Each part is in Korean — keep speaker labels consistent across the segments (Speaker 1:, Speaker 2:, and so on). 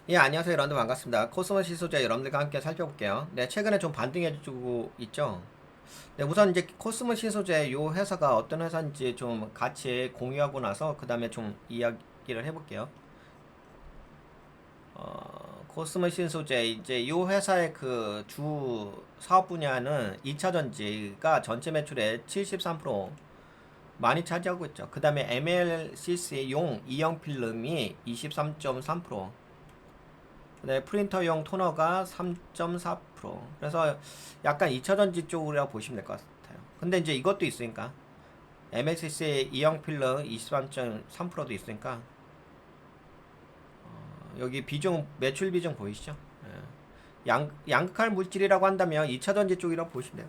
Speaker 1: 예, 안녕하세요. 여러분들 반갑습니다. 코스모시 소재 여러분들과 함께 살펴볼게요. 네, 최근에 좀 반등해주고 있죠. 네, 우선 이제 코스모시 소재 요 회사가 어떤 회사인지 좀 같이 공유하고 나서 그 다음에 좀 이야기를 해볼게요. 코스모시 소재 이제 요 회사의 그 주 사업 분야는 2차 전지가 전체 매출의 73% 많이 차지하고 있죠. 그 다음에 MLCC 용 이형 필름이 23.3%, 네, 프린터용 토너가 3.4%. 그래서 약간 2차전지 쪽으로 보시면 될 것 같아요. 근데 이제 이것도 있으니까 MLCC 이형 필름 23.3%도 있으니까 여기 비중 매출 비중 보이시죠? 양극할 물질이라고 한다면 2차전지 쪽이라고 보시면 돼요.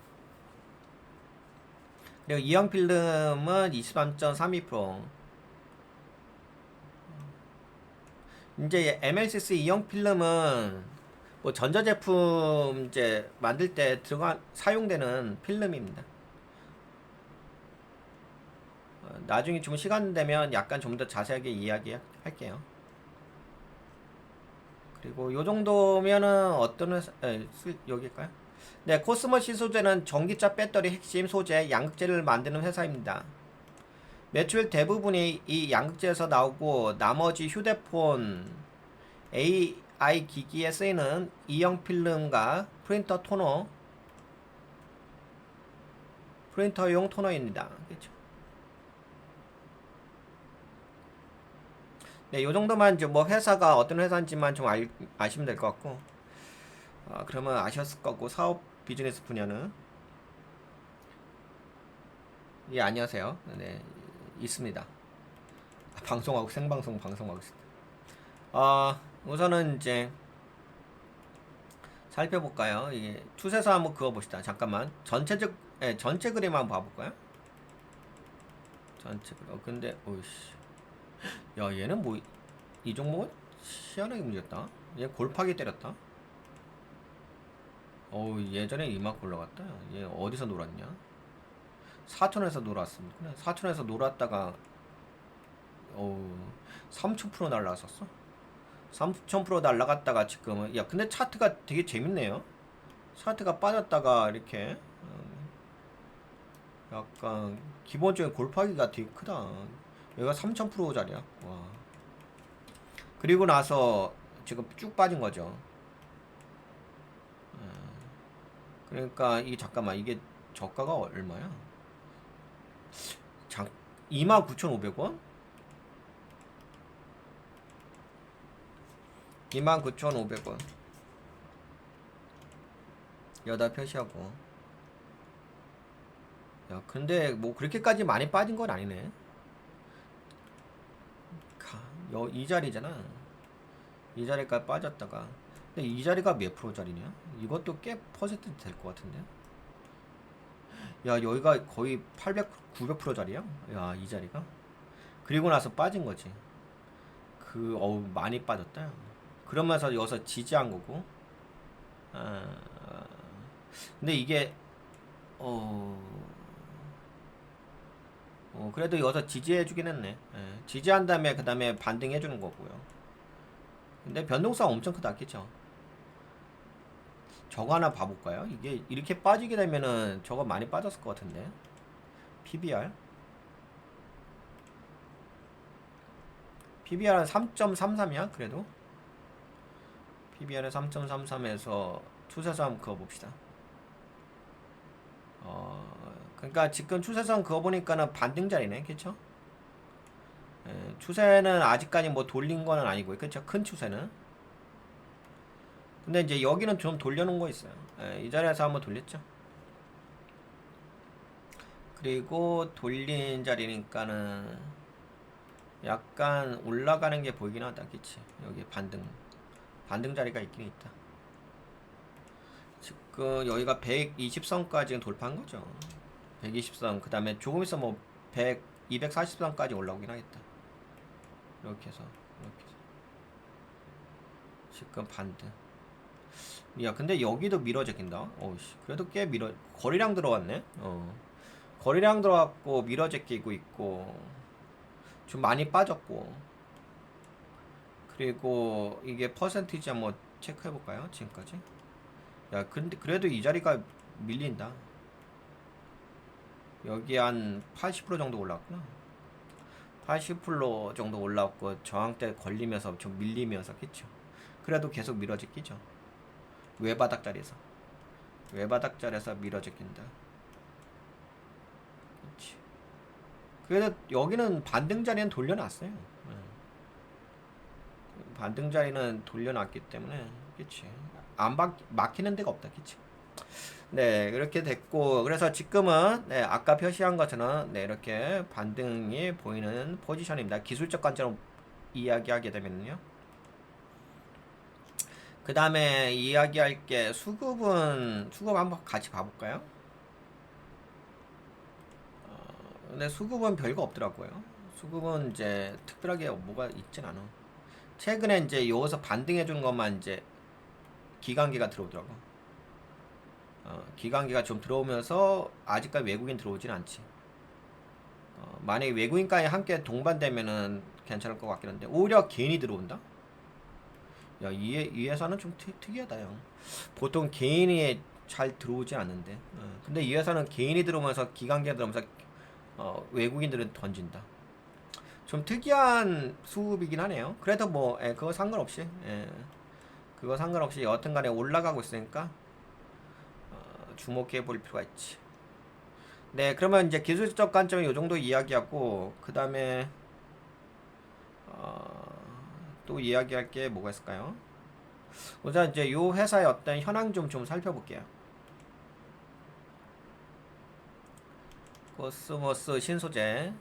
Speaker 1: 그리고 이형 필름은 23.32%. 이제 MLCC 이형 필름은 뭐 전자제품 이제 만들 때 들어가 사용되는 필름입니다. 나중에 좀 시간 되면 약간 좀 더 자세하게 이야기할게요. 그리고 요 정도면은 어떤 회사, 여기일까요? 네, 코스모시 소재는 전기차 배터리 핵심 소재 양극재를 만드는 회사입니다. 매출 대부분이 이 양극재에서 나오고 나머지 휴대폰, AI 기기에 쓰이는 이형 필름과 프린터 토너, 프린터용 토너입니다. 그렇죠? 네, 요 정도만 이제 뭐 회사가 어떤 회사인지만 좀 아시면 될 것 같고, 그러면 아셨을 거고 사업 비즈니스 분야는 예, 안녕하세요. 네, 있습니다. 방송하고 생방송 방송하고 있습니다. 우선은 이제 살펴볼까요? 이게 추세서 한번 그어봅시다. 잠깐만 전체적 전체 그림 한번 봐볼까요? 전체 그림. 근데 오이씨, 야 얘는 뭐 이 종목은 희한하게 문졌다. 얘 골파기 때렸다. 예전에 이만큼 올라갔다. 얘 어디서 놀았냐? 사천에서 놀았습니다. 그래, 사천에서 놀았다가 어우 3000% 날라갔었어. 3000% 날라갔다가 지금은 야 근데 차트가 되게 재밌네요. 차트가 빠졌다가 이렇게 약간 기본적인 골파기가 되게 크다. 여기가 3000%짜리야. 와. 그리고 나서 지금 쭉 빠진 거죠. 그러니까 이 잠깐만 이게 저가가 얼마야? 장 29,500원? 29,500원. 여다 표시하고. 야, 근데 뭐 그렇게까지 많이 빠진 건 아니네. 이 자리잖아. 이 자리까지 빠졌다가. 근데 이 자리가 몇 프로짜리냐? 이것도 꽤 퍼센트 될 것 같은데. 야, 여기가 거의 800, 900%짜리야? 야, 이 자리가. 그리고 나서 빠진 거지. 많이 빠졌다. 그러면서 여기서 지지한 거고. 아, 근데 이게, 어, 그래도 여기서 지지해주긴 했네. 지지한 다음에 그 다음에 반등해주는 거고요. 근데 변동성 엄청 크다, 그쵸? 저거 하나 봐볼까요? 이게 이렇게 빠지게 되면은 저거 많이 빠졌을 것 같은데. PBR. PBR은 3.33이야, 그래도. PBR은 3.33에서 추세선 한번 그어봅시다. 그러니까 지금 추세선 그어보니까는 반등자리네, 그쵸? 추세는 아직까지 뭐 돌린 거는 아니고요, 그쵸? 큰 추세는. 근데 이제 여기는 좀 돌려놓은 거 있어요. 이 자리에서 한번 돌렸죠. 그리고 돌린 자리니까는 약간 올라가는 게 보이긴 하다, 그치? 여기 반등 자리가 있긴 있다. 지금 여기가 120선까지 돌파한 거죠. 120선, 그 다음에 조금 있어 뭐 100, 240선까지 올라오긴 하겠다. 이렇게 해서, 이렇게 해서. 지금 반등. 야, 근데 여기도 밀어 제낀다. 어우씨, 그래도 꽤 거리량 들어왔네. 거리량 들어왔고, 밀어 제끼고 있고, 좀 많이 빠졌고. 그리고 이게 퍼센티지 한번 체크해 볼까요? 지금까지. 야, 근데 그래도 이 자리가 밀린다. 여기 한 80% 정도 올랐구나. 80% 정도 올랐고 저항대 걸리면서 좀 밀리면서 그쵸. 그래도 계속 밀어지기죠. 외바닥 자리에서. 외바닥 자리에서 밀어지긴다. 그치. 그래도 여기는 반등 자리는 돌려놨어요. 반등 자리는 돌려놨기 때문에 그치. 안 막히는 데가 없다. 그치. 네, 그렇게 됐고, 그래서 지금은, 네, 아까 표시한 것처럼, 네, 이렇게 반등이 보이는 포지션입니다. 기술적 관점으로 이야기하게 되면요. 그 다음에 이야기할 게 수급 한번 같이 봐볼까요? 근데 수급은 별거 없더라고요. 수급은 이제 특별하게 뭐가 있진 않아. 최근에 이제 여기서 반등해주는 것만 이제 기관기가 들어오더라고. 기관기가 좀 들어오면서 아직까지 외국인 들어오진 않지. 만약에 외국인까지 함께 동반되면은 괜찮을 것 같긴 한데 오히려 개인이 들어온다? 야, 이 회사는 좀 특이하다, 형. 보통 개인이 잘 들어오지 않는데. 근데 이 회사는 개인이 들어오면서 기관기가 들어오면서 외국인들은 던진다. 좀 특이한 수급이긴 하네요. 그래도 뭐 그거 상관없이 그거 상관없이 여튼간에 올라가고 있으니까 주목해 볼 필요가 있지. 네, 그러면 이제 기술적 관점이 요 정도 이야기하고 그 다음에 또 이야기할 게 뭐가 있을까요? 우선 이제 요 회사의 어떤 현황 좀 살펴볼게요. 코스모스 신소재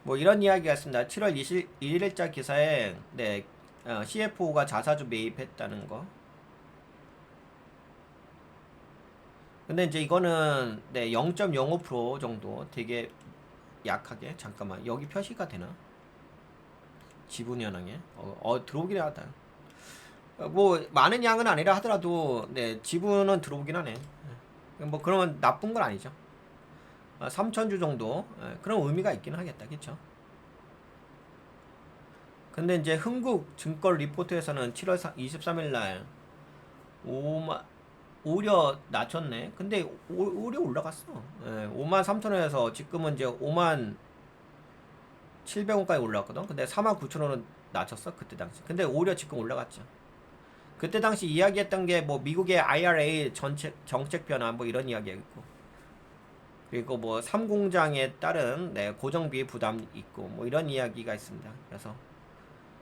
Speaker 1: 뭐 이런 이야기가 있습니다. 7월 21일자 기사에 네, CFO가 자사주 매입했다는 거. 근데 이제 이거는 네, 0.05% 정도 되게 약하게 잠깐만 여기 표시가 되나? 지분 현황에 들어오긴 하다. 뭐 많은 양은 아니라 하더라도 네, 지분은 들어오긴 하네. 뭐 그러면 나쁜 건 아니죠. 3,000주 정도 그런 의미가 있긴 하겠다, 그쵸? 근데 이제 흥국증권 리포트에서는 7월 23일 날 5만 오히려 낮췄네. 근데 오히려 올라갔어. 5만 3천원에서 지금은 이제 5만 700원까지 올라왔거든. 근데 4만 9천원은 낮췄어 그때 당시. 근데 오히려 지금 올라갔죠. 그때 당시 이야기했던 게 뭐 미국의 IRA 정책 변화 뭐 이런 이야기가 있고, 그리고 뭐 3공장에 따른 네, 고정비 부담 있고 뭐 이런 이야기가 있습니다. 그래서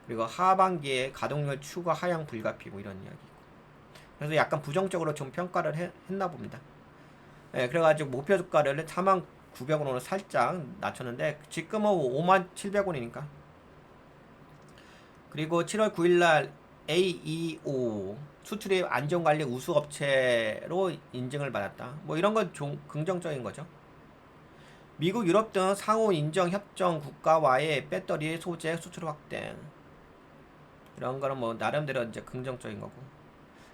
Speaker 1: 그리고 하반기에 가동률 추가 하향 불가피 뭐 이런 이야기 있고, 그래서 약간 부정적으로 좀 평가를 했나 봅니다. 그래가지고 목표 주가를 49,000원으로 살짝 낮췄는데 지금은 57,000원이니까. 그리고 7월 9일날 AEO 수출입 안전관리 우수업체로 인증을 받았다. 뭐 이런 건 좀 긍정적인 거죠. 미국, 유럽 등 상호 인정 협정 국가와의 배터리 소재 수출 확대. 이런 거는 뭐 나름대로 이제 긍정적인 거고.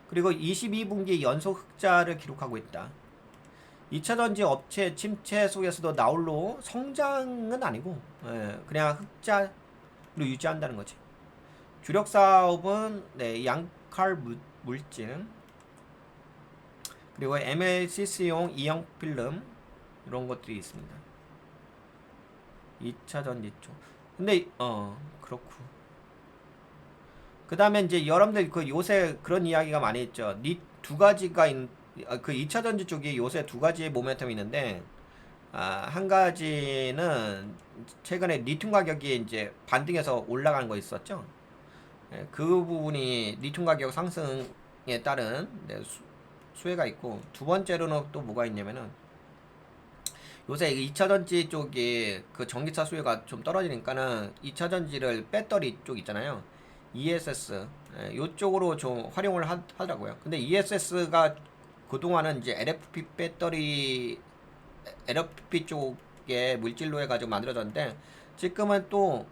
Speaker 1: 그리고 22분기 연속 흑자를 기록하고 있다. 2차전지 업체 침체 속에서도 나홀로 성장은 아니고 그냥 흑자로 유지한다는 거지. 주력 사업은 네, 양칼 물질 그리고 MLCC용 이형 필름 이런 것들이 있습니다. 2차전지 쪽. 근데 그렇고. 그 다음에 이제 여러분들 그 요새 그런 이야기가 많이 있죠. 두 가지가 그 2차전지 쪽이 요새 두 가지의 모멘텀이 있는데, 한 가지는 최근에 리튬 가격이 이제 반등해서 올라가는 거 있었죠. 그 부분이 리튬 가격 상승에 따른 네, 수혜가 있고, 두 번째로는 또 뭐가 있냐면은 요새 2차전지 쪽이 그 전기차 수요가 좀 떨어지니까는 2차전지를 배터리 쪽 있잖아요. ESS 요쪽으로 좀 활용을 하더라고요. 근데 ESS가 그동안은 이제 LFP 쪽에 물질로 해가지고 만들어졌는데 지금은 또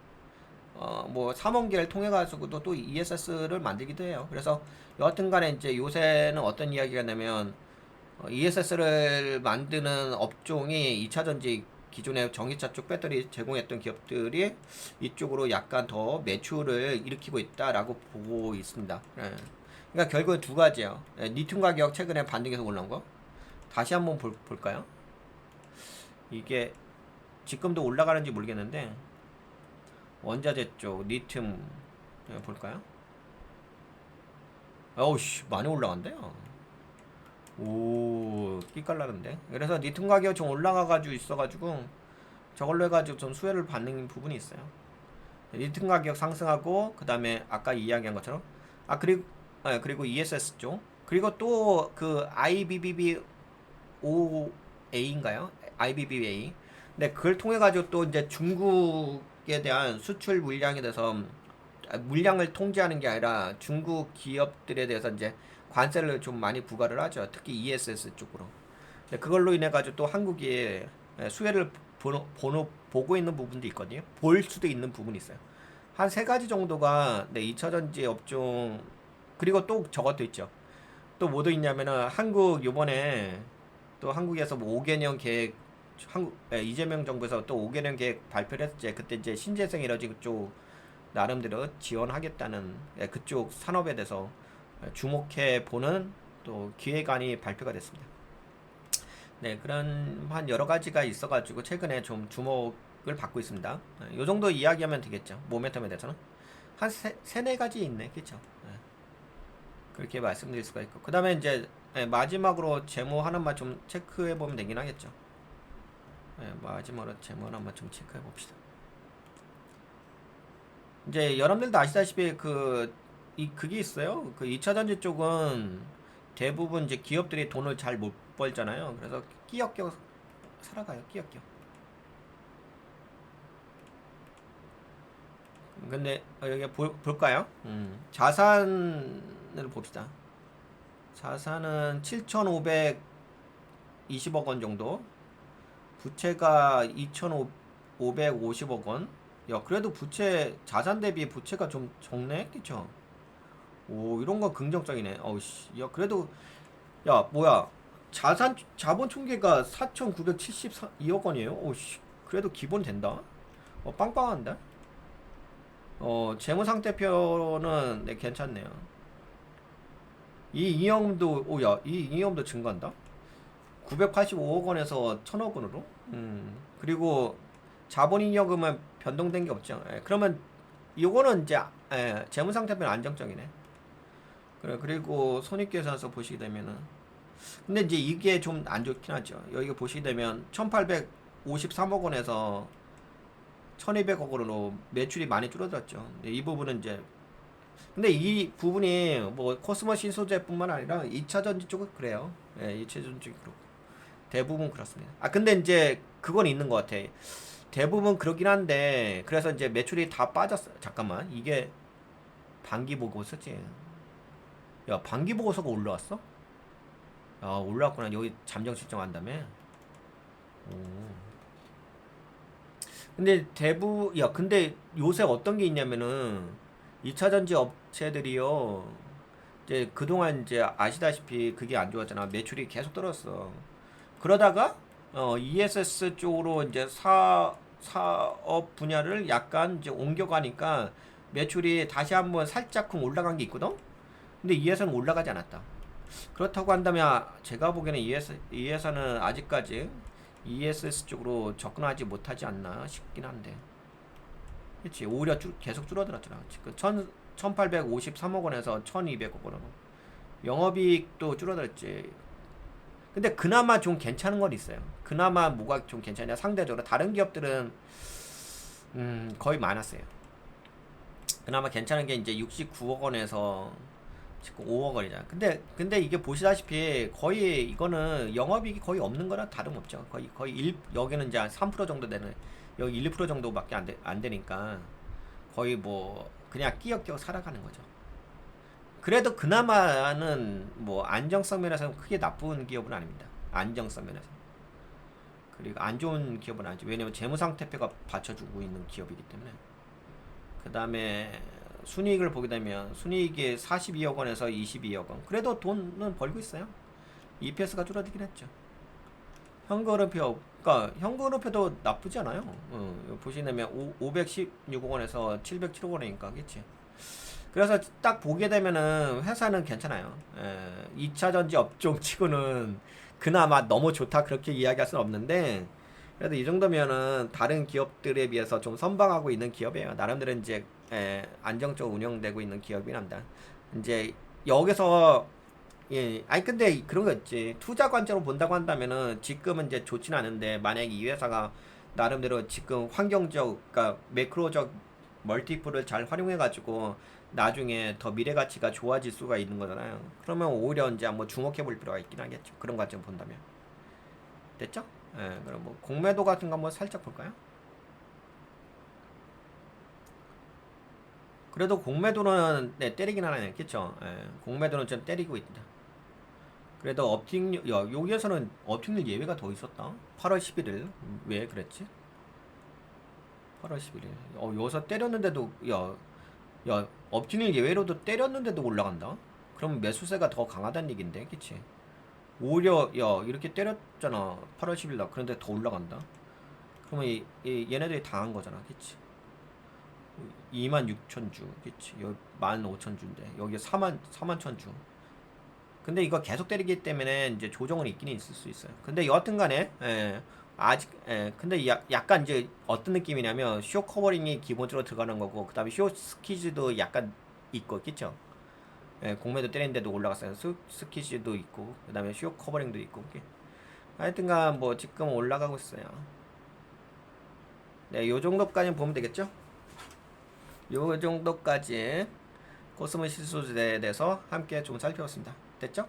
Speaker 1: 뭐 삼원기를 통해 가지고도 또 ESS를 만들기도 해요. 그래서 여하튼간에 이제 요새는 어떤 이야기가 나면 ESS를 만드는 업종이 2차전지 기존에 전기차 쪽 배터리 제공했던 기업들이 이쪽으로 약간 더 매출을 일으키고 있다라고 보고 있습니다. 예. 그러니까 결국은 두 가지예요. 예, 리튬 가격 최근에 반등해서 올라온 거. 다시 한번 볼까요? 이게 지금도 올라가는지 모르겠는데 원자재 쪽 리튬 볼까요? 어우씨 많이 올라간대요. 오 끼깔나는데. 그래서 리튬 가격 좀 올라가가지고 있어가지고 저걸로 해가지고 좀 수혜를 받는 부분이 있어요. 리튬 가격 상승하고 그 다음에 아까 이야기한 것처럼 그리고 ESS 쪽 그리고 또 그 IBBA-OA인가요? IBBA. 근데 그걸 통해 가지고 또 이제 중국에 대한 수출 물량에 대해서 물량을 통제하는 게 아니라 중국 기업들에 대해서 이제 관세를 좀 많이 부과를 하죠. 특히 ESS 쪽으로. 그걸로 인해 가지고 또 한국이 수혜를 보고 있는 부분도 있거든요. 볼 수도 있는 부분이 있어요. 한 세 가지 정도가 2차전지 업종 그리고 또 저것도 있죠. 또 뭐도 있냐면은 한국 요번에 또 한국에서 뭐 5개년 계획 이재명 정부에서 또 5개년 계획 발표를 했지. 그때 이제 신재생 에너지 그쪽 나름대로 지원하겠다는 그쪽 산업에 대해서 주목해 보는 또 기획안이 발표가 됐습니다. 네, 그런 한 여러 가지가 있어가지고 최근에 좀 주목을 받고 있습니다. 요 정도 이야기하면 되겠죠. 모멘텀에 대해서는 한 세네 가지 있네, 그렇죠? 그렇게 말씀드릴 수가 있고, 그 다음에 이제 마지막으로 재무 하나만 좀 체크해 보면 되긴 하겠죠. 마지막으로 재무 하나만 좀 체크해 봅시다. 이제 여러분들도 아시다시피 그게 있어요. 그 2차전지 쪽은 대부분 이제 기업들이 돈을 잘 못 벌잖아요. 그래서 끼역끼역 살아가요. 끼역끼역. 근데 여기 볼까요? 자산을 봅시다. 자산은 7,520억 원 정도. 부채가 2,550억 원. 야, 그래도 자산 대비 부채가 좀 적네? 그쵸? 오, 이런 거 긍정적이네. 어우씨. 야, 그래도, 야, 뭐야. 자본 총계가 4,972억 원이에요? 오씨. 그래도 기본이 된다? 빵빵한데? 재무상태표는 괜찮네요. 이 잉여금도 증가한다? 985억 원에서 1,000억 원으로? 그리고 자본잉여금은 변동된 게 없죠. 그러면 요거는 이제 재무상태표는 안정적이네. 그리고 손익계산서 보시게 되면은 근데 이제 이게 좀 안 좋긴 하죠. 여기가 보시게 되면 1,853억 원에서 1,200억 원으로 매출이 많이 줄어들었죠. 이 부분은 이제 근데 이 부분이 뭐 코스모 신소재뿐만 아니라 2차전지 쪽은 그래요. 2차전지 쪽이 그렇고 대부분 그렇습니다. 근데 이제 그건 있는 것 같아. 대부분 그러긴 한데 그래서 이제 매출이 다 빠졌어요. 잠깐만 이게 반기 보고서지. 야 반기 보고서가 올라왔어? 야 올라왔구나. 여기 잠정 실정한다며. 오. 근데 근데 요새 어떤 게 있냐면은 2차전지 업체들이요. 이제 그동안 이제 아시다시피 그게 안 좋았잖아. 매출이 계속 떨어졌어. 그러다가 ESS 쪽으로 이제 사업 분야를 약간 이제 옮겨가니까 매출이 다시 한번 살짝쿵 올라간 게 있거든. 근데 이 회사는 올라가지 않았다. 그렇다고 한다면 제가 보기에는 이 회사는 아직까지 ESS 쪽으로 접근하지 못하지 않나 싶긴 한데. 그치 오히려 계속 줄어들었잖아. 지금 1,853억 원에서 1,200억 원으로 영업이익도 줄어들었지. 근데 그나마 좀 괜찮은 건 있어요. 그나마 뭐가 좀 괜찮냐 상대적으로 다른 기업들은 거의 많았어요. 그나마 괜찮은 게 이제 69억 원에서 지금 5억 원이잖아. 근데 이게 보시다시피 거의 이거는 영업이익이 거의 없는 거랑 다름없죠. 거의 여기는 이제 한 3% 정도 되는 여기 1% 정도밖에 안 되니까 거의 뭐 그냥 끼역끼역 살아가는 거죠. 그래도 그나마는 뭐 안정성 면에서는 크게 나쁜 기업은 아닙니다. 안정성 면에서. 그리고 안 좋은 기업은 아니죠. 왜냐면 재무상태표가 받쳐주고 있는 기업이기 때문에. 그 다음에 순이익을 보게 되면 순이익이 42억 원에서 22억 원. 그래도 돈은 벌고 있어요. EPS가 줄어들긴 했죠. 현그룹표, 그러니까 현그룹표도 나쁘지 않아요. 보시면 516억 원에서 707억 원이니까, 그치? 그래서 딱 보게 되면은 회사는 괜찮아요. 2차 전지 업종 치고는 그나마 너무 좋다 그렇게 이야기할 수는 없는데, 그래도 이 정도면은 다른 기업들에 비해서 좀 선방하고 있는 기업이에요. 나름대로 이제 안정적으로 운영되고 있는 기업이 란다. 이제 여기서 아니 근데 그런 거 있지. 투자 관점으로 본다고 한다면은 지금은 이제 좋지는 않은데 만약에 이 회사가 나름대로 지금 환경적, 그러니까 매크로적 멀티플을 잘 활용해가지고 나중에 더 미래 가치가 좋아질 수가 있는 거잖아요. 그러면 오히려 이제 한번 주목해 볼 필요가 있긴 하겠죠. 그런 관점 본다면. 됐죠? 그럼 뭐 공매도 같은 거 한번 살짝 볼까요? 그래도 공매도는 때리긴 하나요. 그쵸? 공매도는 좀 때리고 있다. 그래도 업틱률, 야, 여기에서는 업틱률 예외가 더 있었다. 8월 11일. 왜 그랬지? 8월 11일. 여기서 때렸는데도, 업틱률 예외로도 때렸는데도 올라간다? 그럼 매수세가 더 강하다는 얘긴데, 그치? 오히려, 이렇게 때렸잖아. 8월 10일 날. 그런데 더 올라간다? 그러면 얘네들이 당한 거잖아, 그치? 26,000주, 그치? 여기 15,000주인데, 여기 4만 1,000주. 근데 이거 계속 때리기 때문에 이제 조정은 있긴 있을 수 있어요. 근데 여하튼 간에, 아직, 근데 약간 이제 어떤 느낌이냐면, 쇼 커버링이 기본적으로 들어가는 거고, 그 다음에 쇼 스키즈도 약간 있고, 그쵸? 공매도 때리는데도 올라갔어요. 스키즈도 있고, 그 다음에 쇼 커버링도 있고, 하여튼간 뭐 지금 올라가고 있어요. 네, 요 정도까지 보면 되겠죠? 요 정도까지 코스모 실소주에 대해서 함께 좀 살펴봤습니다. 됐죠?